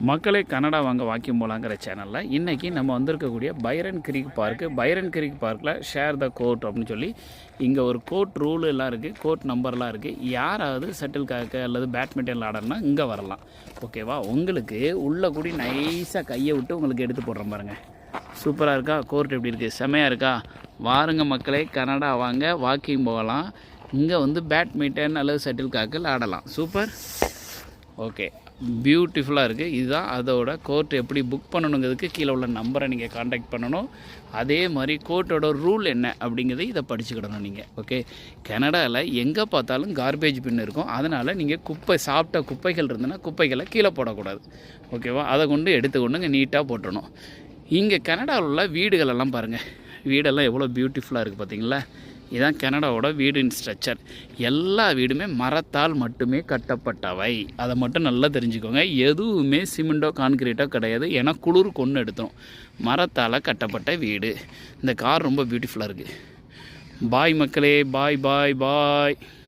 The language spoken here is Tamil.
மக்களே கனடா வாங்க வாக்கிங் போகலாங்கிற சேனலில் இன்றைக்கி நம்ம வந்திருக்கக்கூடிய Byron creek park. Byron creek பார்க்கில் ஷேர் த கோர்ட் அப்படின்னு சொல்லி இங்கே ஒரு கோர்ட் ரூல் எல்லாம் இருக்குது, கோர்ட் நம்பர்லாம் இருக்குது. யாராவது செட்டில் காக்க அல்லது பேட்மிண்டன் விளாடணும்னா இங்கே வரலாம். ஓகேவா? உங்களுக்கு உள்ளே கூடி நைஸாக கையை விட்டு உங்களுக்கு எடுத்து போடுறேன் பாருங்கள். சூப்பராக இருக்கா? கோர்ட் எப்படி இருக்குது? செமையாக இருக்கா? வாருங்க மக்களே, கனடா வாங்க வாக்கிங் போகலாம். இங்கே வந்து பேட்மிண்டன் அல்லது செட்டில் காக்க விளாடலாம். சூப்பர். ஓகே, பியூட்டிஃபுல்லாக இருக்குது. இதுதான் அதோட கோர்ட். எப்படி புக் பண்ணணுங்கிறதுக்கு கீழே உள்ள நம்பரை நீங்கள் காண்டாக்ட் பண்ணணும். அதே மாதிரி கோர்ட்டோட ரூல் என்ன அப்படிங்கிறத இதை படிச்சுக்கிடணும் நீங்கள். ஓகே, கனடாவில் எங்கே பார்த்தாலும் கார்பேஜ் பின் இருக்கும். அதனால் நீங்கள் சாப்பிட்ட குப்பைகள் இருந்ததுன்னா குப்பைகளை கீழே போடக்கூடாது. ஓகேவா? அதை கொண்டு எடுத்துக்கொண்டு இங்கே நீட்டாக போட்டுடணும். இங்கே கனடாவில் உள்ள வீடுகளெல்லாம் பாருங்கள். வீடெல்லாம் எவ்வளோ பியூட்டிஃபுல்லாக இருக்குது பார்த்தீங்களா? இதுதான் கனடாவோட வீடின் ஸ்ட்ரக்சர். எல்லா வீடுமே மரத்தால் மட்டுமே கட்டப்பட்டவை. அதை மட்டும் நல்லா தெரிஞ்சுக்கோங்க. எதுவுமே சிமெண்டோ கான்கிரீட்டோ கிடையாது. ஏன்னா குளிர் கொண்டு எடுத்தோம். மரத்தால் கட்டப்பட்ட வீடு. இந்த கார் ரொம்ப பியூட்டிஃபுல்லாக இருக்குது. பாய் மக்களே, பாய் பாய் பாய்.